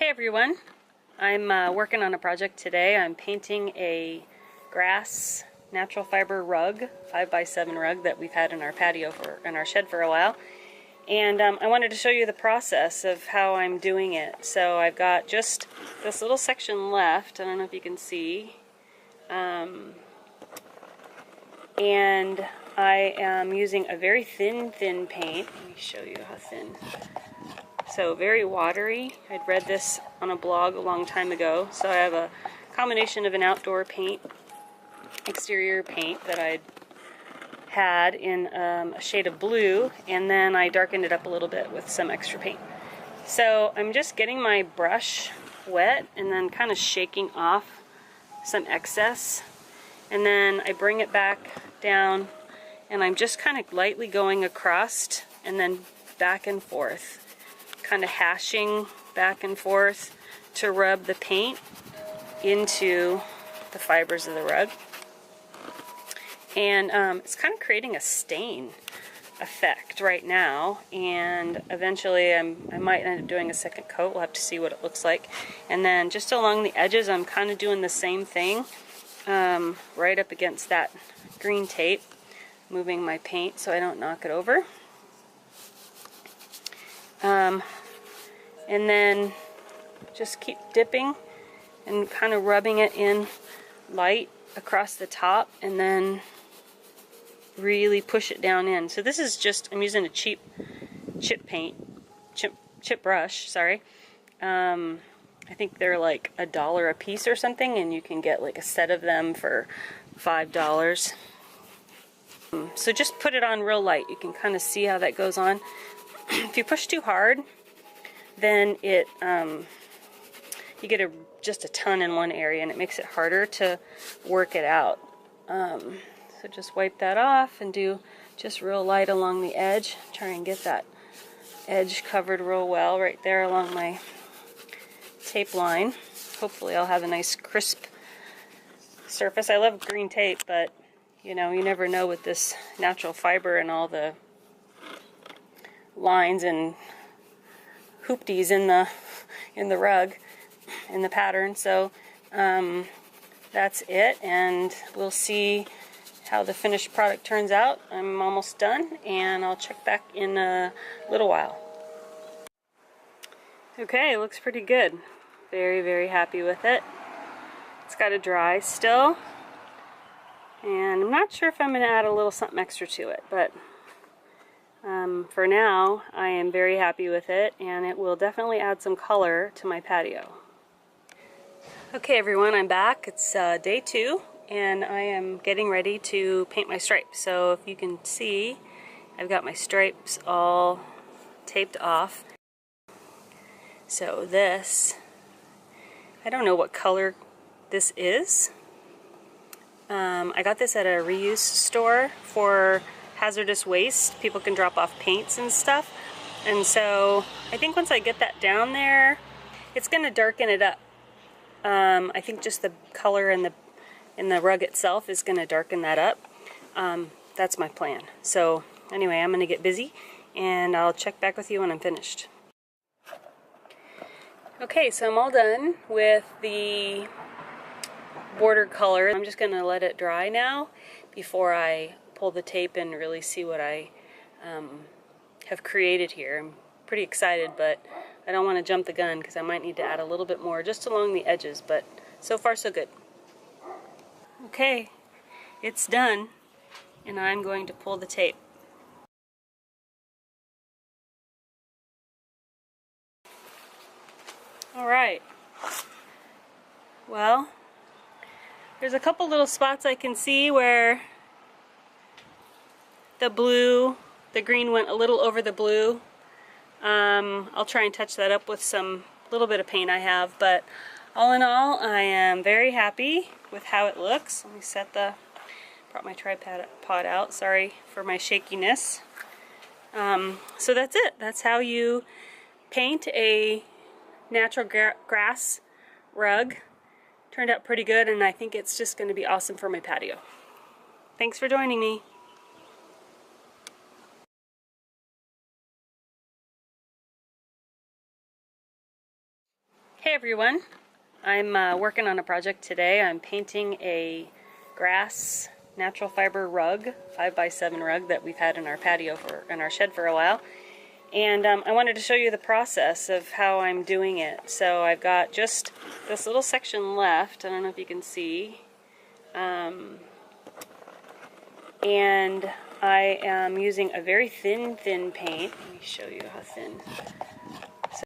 Hey everyone, I'm working on a project today. I'm painting a grass natural fiber rug, 5x7 rug that we've had in our patio in our shed for a while. And I wanted to show you the process of how I'm doing it. So I've got just this little section left. I don't know if you can see. And I am using a very thin paint. Let me show you how thin. So very watery. I'd read this on a blog a long time ago. So I have a combination of an outdoor paint, exterior paint that I'd had in a shade of blue, and then I darkened it up a little bit with some extra paint. So I'm just getting my brush wet and then kind of shaking off some excess, and then I bring it back down and I'm just kind of lightly going across and then back and forth, kind of hashing back and forth to rub the paint into the fibers of the rug. And it's kind of creating a stain effect right now, and eventually I might end up doing a second coat. We'll have to see what it looks like. And then just along the edges I'm kind of doing the same thing, right up against that green tape, moving my paint so I don't knock it over. And then just keep dipping and kind of rubbing it in light across the top, and then really push it down in. So this is just, I'm using a cheap chip brush, sorry. I think they're like $1 a piece or something, and you can get like a set of them for $5. So just put it on real light. You can kind of see how that goes on. If you push too hard, then it you get just a ton in one area, and it makes it harder to work it out. So just wipe that off and do just real light along the edge. Try and get that edge covered real well right there along my tape line. Hopefully I'll have a nice crisp surface. I love green tape, but you know, you never know with this natural fiber and all the lines and hoopties in the rug, in the pattern. So that's it, and we'll see how the finished product turns out. I'm almost done, and I'll check back in a little while. Okay, it looks pretty good. Very happy with it. It's got to dry still, and I'm not sure if I'm going to add a little something extra to it, but for now I am very happy with it, and it will definitely add some color to my patio. Okay everyone, I'm back. It's day 2, and I am getting ready to paint my stripes. So if you can see, I've got my stripes all taped off. So this, I don't know what color this is. I got this at a reuse store for hazardous waste. People can drop off paints and stuff. And so I think once I get that down there, it's going to darken it up. I think just the color in the rug itself is going to darken that up. That's my plan. So anyway, I'm going to get busy, and I'll check back with you when I'm finished. Okay, so I'm all done with the border color. I'm just going to let it dry now before I pull the tape and really see what I have created here. I'm pretty excited, but I don't want to jump the gun because I might need to add a little bit more just along the edges, but so far so good. Okay, it's done, and I'm going to pull the tape. Alright, well, there's a couple little spots I can see where the green went a little over the blue. I'll try and touch that up with some little bit of paint I have, but all in all, I am very happy with how it looks. Let me brought my tripod out, sorry for my shakiness. So that's it. That's how you paint a natural grass rug. Turned out pretty good, and I think it's just going to be awesome for my patio. Thanks for joining me. everyone, I'm working on a project today. I'm painting a grass natural fiber rug, 5x7 rug that we've had in our patio in our shed for a while. And I wanted to show you the process of how I'm doing it. So I've got just this little section left. I don't know if you can see. And I am using a very thin paint. Let me show you how thin.